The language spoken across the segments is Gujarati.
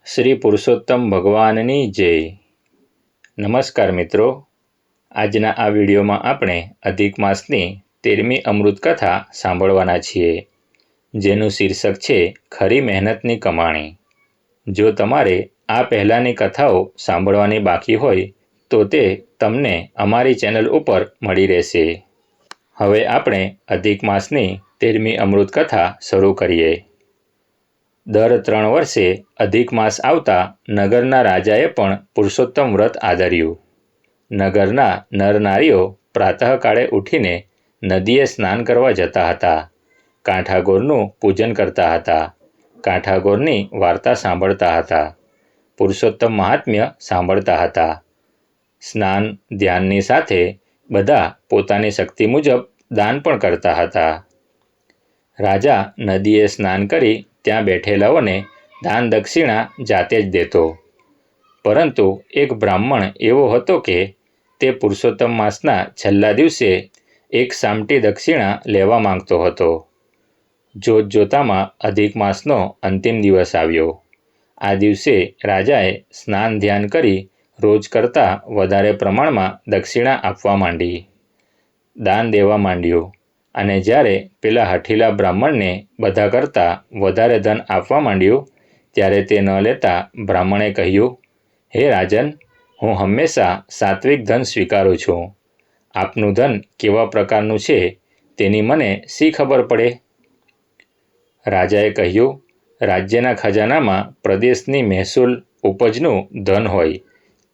શ્રી પુરુષોત્તમ ભગવાનની જય। નમસ્કાર મિત્રો, આજના આ વિડીયોમાં આપણે અધિક માસની 13મી અમૃત કથા સાંભળવાના છીએ, જેનું શીર્ષક છે ખરી મહેનતની કમાણી। જો તમારે આ પહેલાંની કથાઓ સાંભળવાની બાકી હોય તો તે તમને અમારી ચેનલ ઉપર મળી રહેશે। હવે આપણે અધિક માસની 13મી અમૃત કથા શરૂ કરીએ। દર 3 વર્ષે અધિક માસ આવતા નગરના રાજાએ પણ પુરુષોત્તમ વ્રત આદર્યું। નગરના નરનારીઓ પ્રાતઃકાળે ઉઠીને નદીએ સ્નાન કરવા જતા હતા, કાંઠાગોરનું પૂજન કરતા હતા, કાંઠાગોરની વાર્તા સાંભળતા હતા, પુરુષોત્તમ મહાત્મ્ય સાંભળતા હતા। સ્નાન ધ્યાનની સાથે બધા પોતાની શક્તિ મુજબ દાન પણ કરતા હતા। રાજા નદીએ સ્નાન કરી ત્યાં બેઠેલાઓને દાન દક્ષિણા જાતે જ દેતો, પરંતુ એક બ્રાહ્મણ એવો હતો કે તે પુરુષોત્તમ માસના છેલ્લા દિવસે એક સામટી દક્ષિણા લેવા માંગતો હતો। જોતજોતામાં અધિક માસનો અંતિમ દિવસ આવ્યો। આ દિવસે રાજાએ સ્નાન ધ્યાન કરી રોજ કરતાં વધારે પ્રમાણમાં દક્ષિણા આપવા માંડી, દાન દેવા માંડ્યું, અને જ્યારે પેલા હઠીલા બ્રાહ્મણને બધા કરતાં વધારે ધન આપવા માંડ્યું ત્યારે તે ન લેતા બ્રાહ્મણે કહ્યું, હે રાજન, હું હંમેશા સાત્વિક ધન સ્વીકારું છું। આપનું ધન કેવા પ્રકારનું છે તેની મને શી ખબર પડે? રાજાએ કહ્યું, રાજ્યના ખજાનામાં પ્રદેશની મહેસૂલ ઉપજનું ધન હોય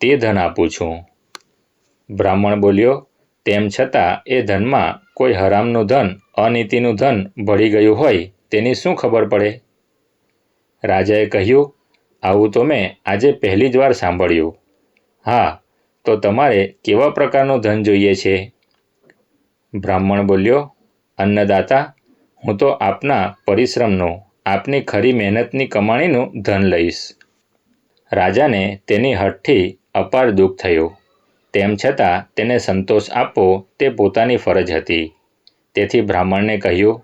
તે ધન આપું છું। બ્રાહ્મણ બોલ્યો, તેમ છતાં એ ધનમાં કોઈ હરામનું ધન, અનીતિનું ધન ભળી ગયું હોય તેની શું ખબર પડે? રાજાએ કહ્યું, આવું તો મેં આજે પહેલી જ વાર સાંભળ્યું। હા, તો તમારે કેવા પ્રકારનું ધન જોઈએ છે? બ્રાહ્મણ બોલ્યો, અન્નદાતા, હું તો આપના પરિશ્રમનું, આપની ખરી મહેનતની કમાણીનું ધન લઈશ। રાજાને તેની હઠથી અપાર દુઃખ થયું, તેમ છતાં તેને સંતોષ આપવો તે પોતાની ફરજ હતી। તેથી બ્રાહ્મણને કહ્યું,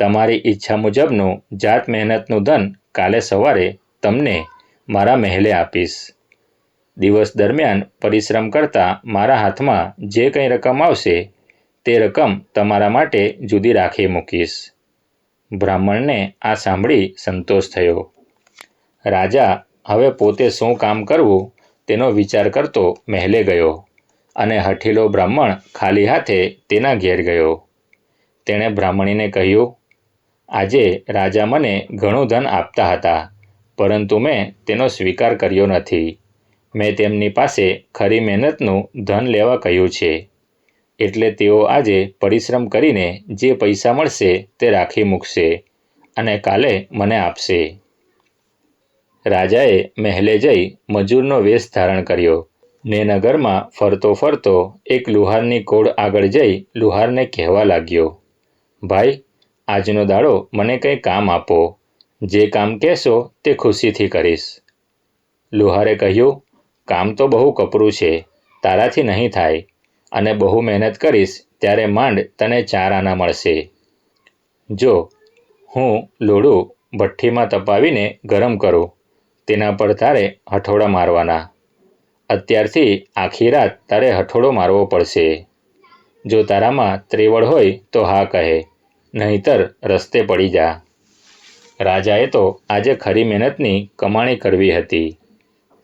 તમારી ઈચ્છા મુજબનું જાત મહેનતનું ધન કાલે સવારે તમને મારા મહેલે આપીશ। દિવસ દરમિયાન પરિશ્રમ કરતાં મારા હાથમાં જે કંઈ રકમ આવશે તે રકમ તમારા માટે જુદી રાખી મૂકીશ। બ્રાહ્મણને આ સાંભળી સંતોષ થયો। રાજા હવે પોતે શું કામ કરવું તેનો વિચાર કરતો મહેલે ગયો, અને હઠીલો બ્રાહ્મણ ખાલી હાથે તેના ઘેર ગયો। તેણે બ્રાહ્મણીને કહ્યું, આજે રાજા મને ઘણું ધન આપતા હતા, પરંતુ મેં તેનો સ્વીકાર કર્યો નથી। મેં તેમની પાસે ખરી મહેનતનું ધન લેવા કહ્યું છે, એટલે તેઓ આજે પરિશ્રમ કરીને જે પૈસા મળશે તે રાખી મૂકશે અને કાલે મને આપશે। રાજાએ મહેલે જઈ મજૂરનો વેશ ધારણ કર્યો ને નગરમાં ફરતો ફરતો એક લુહારની કોડ આગળ જઈ લુહારને કહેવા લાગ્યો, ભાઈ, આજનો દાડો મને કંઈ કામ આપો, જે કામ કહેશો તે ખુશીથી કરીશ। લુહારે કહ્યું, કામ તો બહુ કપરું છે, તારાથી નહીં થાય, અને બહુ મહેનત કરીશ ત્યારે માંડ તને 4 આના મળશે। જો હું લોઢું ભઠ્ઠીમાં તપાવીને ગરમ કરું, તેના પર તારે હઠોડા મારવાના। અત્યારથી આખી રાત તારે હઠોડો મારવો પડશે। જો તારામાં ત્રેવડ હોય તો હા કહે, નહીંતર રસ્તે પડી જા। રાજાએ તો આજે ખરી મહેનતની કમાણી કરવી હતી,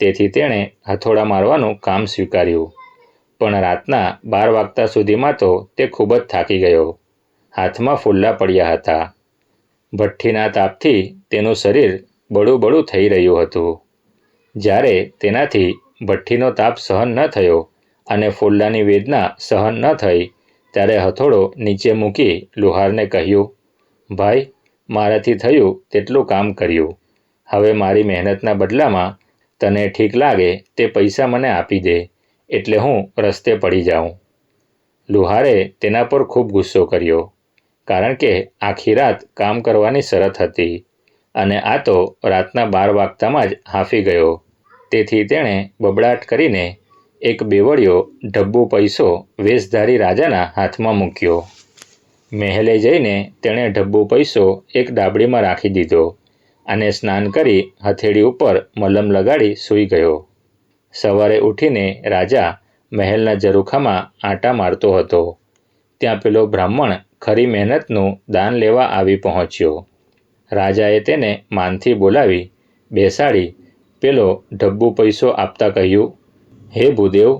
તેથી તેણે હથોડા મારવાનું કામ સ્વીકાર્યું, પણ રાતના 12 વાગતા સુધીમાં તો તે ખૂબ જ થાકી ગયો, હાથમાં ફોલ્લા પડ્યા હતા। ભઠ્ઠીના તાપથી તેનું શરીર બળું થઈ રહ્યું હતું। જ્યારે તેનાથી ભઠ્ઠીનો તાપ સહન ન થયો અને ફોલ્લાની વેદના સહન ન થઈ ત્યારે હથોડો નીચે મૂકી લુહારને કહ્યું, ભાઈ, મારાથી થયું તેટલું કામ કર્યું, હવે મારી મહેનતના બદલામાં તને ઠીક લાગે તે પૈસા મને આપી દે, એટલે હું રસ્તે પડી જાઉં। લુહારે તેના પર ખૂબ ગુસ્સો કર્યો, કારણ કે આખી રાત કામ કરવાની શરત હતી અને આ તો રાતના 12 વાગતામાં જ હાંફી ગયો। તેથી તેણે બબડાટ કરીને એક બેવડિયો ઢબ્બુ પૈસો વેશધારી રાજાના હાથમાં મૂક્યો। મહેલે જઈને તેણે ઢબ્બુ પૈસો એક ડાબડીમાં રાખી દીધો અને સ્નાન કરી હથેળી ઉપર મલમ લગાડી સૂઈ ગયો. સવારે ઉઠીને રાજા મહેલના ઝરૂખામાં આંટા મારતો હતો. ત્યાં પેલો બ્રાહ્મણ ખરી મહેનતનું દાન લેવા આવી પહોંચ્યો. રાજાએ તેને માનથી બોલાવી બેસાડી પેલો ઢબ્બુ પૈસો આપતા કહ્યું, હે ભૂદેવ,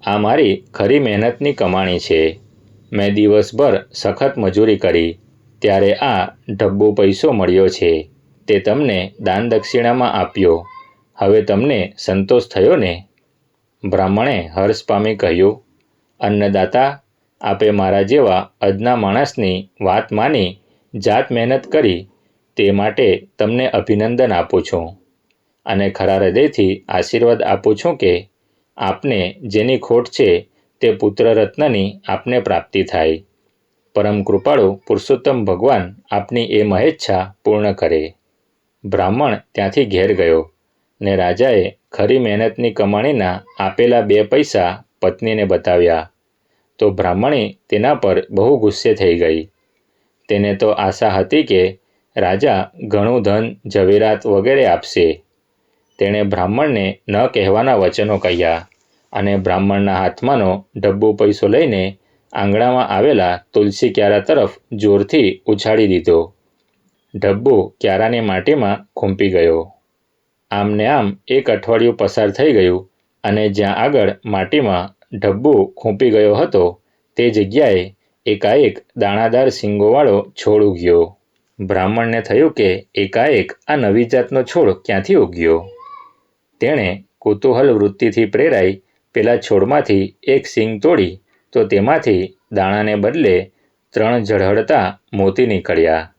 આ મારી ખરી મહેનતની કમાણી છે. મેં દિવસભર સખત મજૂરી કરી ત્યારે આ ઢબ્બુ પૈસો મળ્યો છે. તે તમને દાન દક્ષિણામાં આપ્યો. હવે તમને સંતોષ થયો ને? બ્રાહ્મણે હર્ષ પામી કહ્યું, અન્નદાતા, આપે મારા જેવા અદના માણસની વાત માની જાત મહેનત કરી તે માટે તમને અભિનંદન આપું છું અને ખરા હૃદયથી આશીર્વાદ આપું છું કે આપને જેની ખોટ છે તે પુત્રરત્નની આપને પ્રાપ્તિ થાય. પરમ કૃપાળુ પુરુષોત્તમ ભગવાન આપની એ મહેચ્છા પૂર્ણ કરે. બ્રાહ્મણ ત્યાંથી ઘેર ગયો ને રાજાએ ખરી મહેનતની કમાણીના આપેલા 2 પૈસા પત્નીને બતાવ્યા તો બ્રાહ્મણી તેના પર બહુ ગુસ્સે થઈ ગઈ. તેને તો આશા હતી કે રાજા ઘણું ધન ઝવેરાત વગેરે આપશે. તેણે બ્રાહ્મણને ન કહેવાના વચનો કહ્યા અને બ્રાહ્મણના હાથમાંનો ઢબ્બુ પૈસો લઈને આંગણામાં આવેલા તુલસી ક્યારા તરફ જોરથી ઉછાળી દીધો. ઢબ્બુ ક્યારાની માટીમાં ખૂંપી ગયો. આમ ને આમ 1 અઠવાડિયું પસાર થઈ ગયું અને જ્યાં આગળ માટીમાં ઢબ્બુ ખૂંપી ગયો હતો તે જગ્યાએ એકાએક દાણાદાર શીંગોવાળો છોડ ઉગ્યો. બ્રાહ્મણને થયું કે એકાએક આ નવી જાતનો છોડ ક્યાંથી ઉગ્યો? તેણે કુતૂહલ વૃત્તિથી પ્રેરાઈ પેલા છોડમાંથી 1 શીંગ તોડી તો તેમાંથી દાણાને બદલે 3 ઝળહળતા મોતી નીકળ્યા.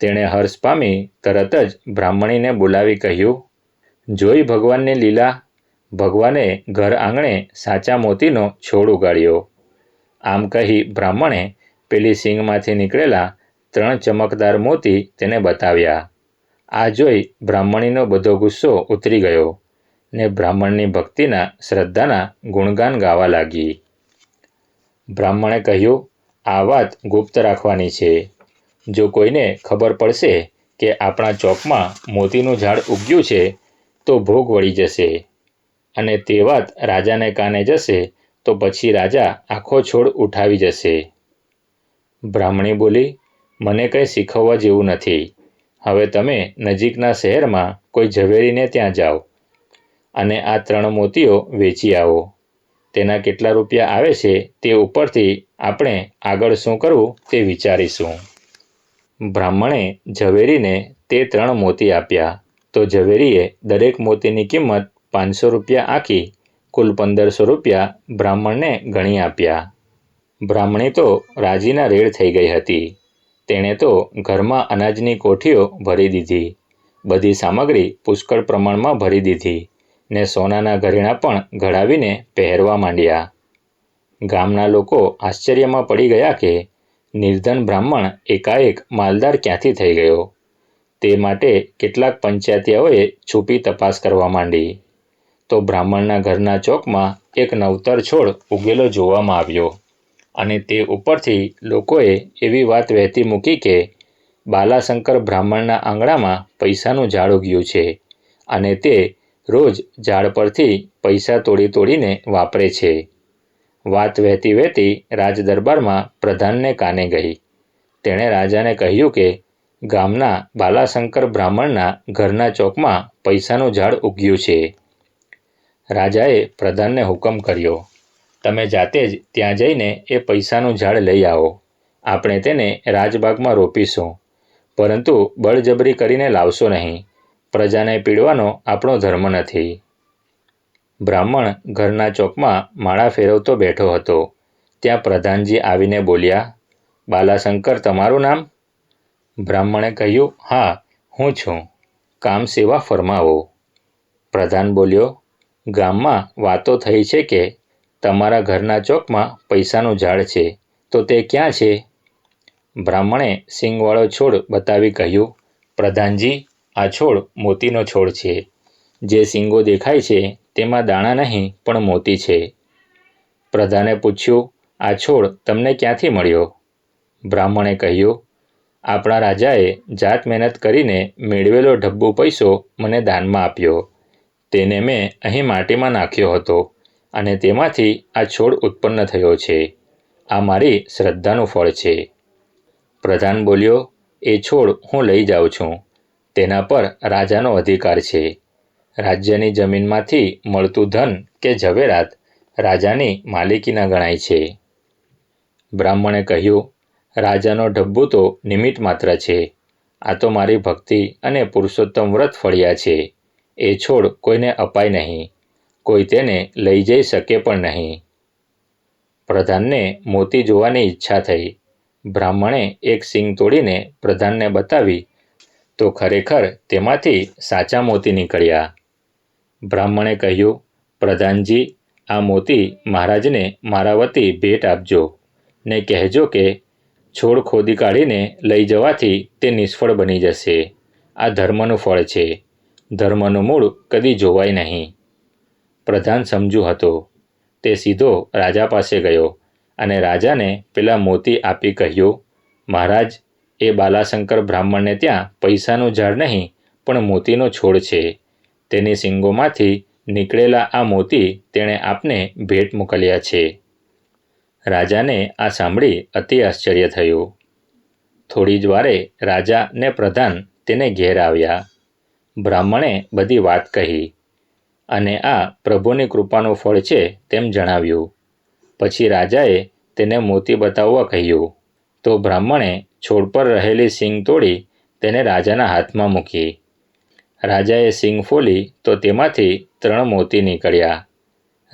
તેણે હર્ષ પામી તરત જ બ્રાહ્મણીને બોલાવી કહ્યું, જોઈ ભગવાનની લીલા, ભગવાને ઘર આંગણે સાચા મોતીનો છોડ ઉગાડ્યો. આમ કહી બ્રાહ્મણે પેલી શીંગમાંથી નીકળેલા 3 ચમકદાર મોતી તેને બતાવ્યા. આ જોઈ બ્રાહ્મણીનો બધો ગુસ્સો ઉતરી ગયો ને બ્રાહ્મણની ભક્તિના શ્રદ્ધાના ગુણગાન ગાવા લાગી. બ્રાહ્મણે કહ્યું, આ વાત ગુપ્ત રાખવાની છે. જો કોઈને ખબર પડશે કે આપણા ચોકમાં મોતીનું ઝાડ ઉગ્યું છે તો ભોગ વળી જશે અને તે વાત રાજાને કાને જશે તો પછી રાજા આખો છોડ ઉઠાવી જશે. બ્રાહ્મણી બોલી, મને કંઈ શીખવવા જેવું નથી. હવે તમે નજીકના શહેરમાં કોઈ ઝવેરીને ત્યાં જાઓ અને આ 3 મોતીઓ વેચી આવો. તેના કેટલા રૂપિયા આવે છે તે ઉપરથી આપણે આગળ શું કરવું તે વિચારીશું. બ્રાહ્મણે ઝવેરીને તે 3 મોતી આપ્યા તો ઝવેરીએ દરેક મોતીની કિંમત 500 રૂપિયા આંકી કુલ 1500 રૂપિયા બ્રાહ્મણને ગણી આપ્યા. બ્રાહ્મણી તો રાજીના રેડ થઈ ગઈ હતી. તેણે તો ઘરમાં અનાજની કોઠીઓ ભરી દીધી, બધી સામગ્રી પુષ્કળ પ્રમાણમાં ભરી દીધી ને સોનાના ઘરેણાં પણ ઘડાવીને પહેરવા માંડ્યા. ગામના લોકો આશ્ચર્યમાં પડી ગયા કે નિર્ધન બ્રાહ્મણ એકાએક માલદાર ક્યાંથી થઈ ગયો. તે માટે કેટલાક પંચાયતીઓએ છુપી તપાસ કરવા માંડી તો બ્રાહ્મણના ઘરના ચોકમાં એક નવતર છોડ ઉગેલો જોવામાં આવ્યો અને તે ઉપરથી લોકોએ એવી વાત વહેતી મૂકી કે બાલાશંકર બ્રાહ્મણના આંગણામાં પૈસાનું ઝાડ ઉગ્યું છે અને તે રોજ ઝાડ પરથી પૈસા તોડી તોડીને વાપરે છે. વાત વહેતી વહેતી રાજદરબારમાં પ્રધાનને કાને ગઈ. તેણે રાજાને કહ્યું કે ગામના બાલાશંકર બ્રાહ્મણના ઘરના ચોકમાં પૈસાનું ઝાડ ઉગ્યું છે. રાજાએ પ્રધાનને હુકમ કર્યો, તમે જાતે જ ત્યાં જઈને એ પૈસાનું ઝાડ લઈ આવો. આપણે તેને રાજબાગમાં રોપીશું, પરંતુ બળજબરી કરીને લાવશો નહીં. પ્રજાને પીડવાનો આપણો ધર્મ નથી. બ્રાહ્મણ ઘરના ચોકમાં માળા ફેરવતો બેઠો હતો. ત્યાં પ્રધાનજી આવીને બોલ્યા, બાલાશંકર તમારું નામ? બ્રાહ્મણે કહ્યું, હા, હું છું. કામ સેવા ફરમાવો. પ્રધાન બોલ્યો, ગામમાં વાતો થઈ છે કે તમારા ઘરના ચોકમાં પૈસાનું ઝાડ છે, તો તે ક્યાં છે? બ્રાહ્મણે સિંગવાળો છોડ બતાવી કહ્યું, પ્રધાનજી, આ છોડ મોતીનો છોડ છે. જે સિંગો દેખાય છે તેમાં દાણા નહીં પણ મોતી છે. પ્રધાને પૂછ્યું, આ છોડ તમને ક્યાંથી મળ્યો? બ્રાહ્મણે કહ્યું, આપણા રાજાએ જાત મહેનત કરીને મેળવેલો ઢબ્બુ પૈસો મને દાનમાં આપ્યો. તેને મેં અહીં માટીમાં નાખ્યો હતો અને તેમાંથી આ છોડ ઉત્પન્ન થયો છે. આ મારી શ્રદ્ધાનું ફળ છે. પ્રધાન બોલ્યો, એ છોડ હું લઈ જાઉં છું. તેના પર રાજાનો અધિકાર છે. રાજ્યની જમીનમાંથી મળતું ધન કે ઝવેરાત રાજાની માલિકીના ગણાય છે. બ્રાહ્મણે કહ્યું, રાજાનો ઢબ્બુ તો નિમિત્ત માત્ર છે. આ તો મારી ભક્તિ અને પુરુષોત્તમ વ્રત ફળ્યા છે. એ છોડ કોઈને અપાય નહીં. કોઈ તેને લઈ જઈ શકે પણ નહીં. પ્રધાનને મોતી જોવાની ઈચ્છા થઈ. બ્રાહ્મણે એક સિંગ તોડીને પ્રધાનને બતાવી તો ખરેખર તેમાંથી સાચા મોતી નીકળ્યા. બ્રાહ્મણે કહ્યું, પ્રધાનજી, આ મોતી મહારાજને મારા વતી ભેટ આપજો ને કહેજો કે છોડ ખોદી કાઢીને લઈ જવાથી તે નિષ્ફળ બની જશે. આ ધર્મનું ફળ છે. ધર્મનું મૂળ કદી જોવાય નહીં. પ્રધાન સમજુ હતો. તે સીધો રાજા પાસે ગયો અને રાજાને પેલા મોતી આપી કહ્યું, મહારાજ, એ બાલાશંકર બ્રાહ્મણને ત્યાં પૈસાનું ઝાડ નહીં પણ મોતીનો છોડ છે. તેની શીંગોમાંથી નીકળેલા આ મોતી તેણે આપને ભેટ મોકલ્યા છે. રાજાને આ સાંભળી અતિ આશ્ચર્ય થયું. થોડી જ વારે રાજા ને પ્રધાન તેને ઘેર આવ્યા. બ્રાહ્મણે બધી વાત કહી અને આ પ્રભુની કૃપાનું ફળ છે તેમ જણાવ્યું. પછી રાજાએ તેને મોતી બતાવવા કહ્યું તો બ્રાહ્મણે છોડ પર રહેલી સિંગ તોડી તેને રાજાના હાથમાં મૂકી. રાજાએ સિંગ ફોલી તો તેમાંથી 3 મોતી નીકળ્યા.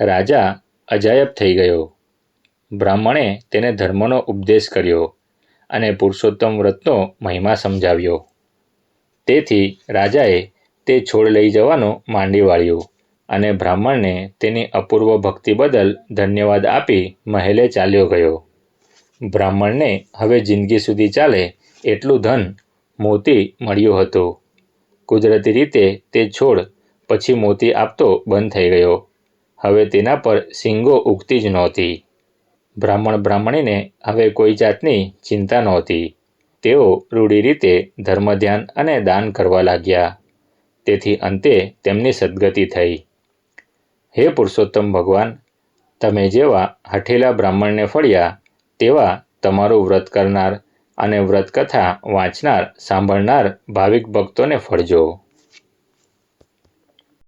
રાજા અજાયબ થઈ ગયો. બ્રાહ્મણે તેને ધર્મનો ઉપદેશ કર્યો અને પુરુષોત્તમ વ્રતનો મહિમા સમજાવ્યો. તેથી રાજાએ તે છોડ લઈ જવાનું માંડી વાળ્યું અને બ્રાહ્મણને તેની અપૂર્વ ભક્તિ બદલ ધન્યવાદ આપી મહેલે ચાલ્યો ગયો. બ્રાહ્મણને હવે જિંદગી સુધી ચાલે એટલું ધન મોતી મળ્યું હતું. કુદરતી રીતે તે છોડ પછી મોતી આપતો બંધ થઈ ગયો. હવે તેના પર શીંગો ઉગતી જ નહોતી. બ્રાહ્મણીને હવે કોઈ જાતની ચિંતા નહોતી. તેઓ રૂઢી રીતે ધર્મધ્યાન અને દાન કરવા લાગ્યા. તેથી અંતે તેમની સદગતિ થઈ. હે પુરુષોત્તમ ભગવાન, તમે જેવા હઠેલા બ્રાહ્મણને ફળ્યા તેવા તમારું વ્રત કરનાર અને વ્રતકથા વાંચનાર સાંભળનાર ભાવિક ભક્તોને ફળજો.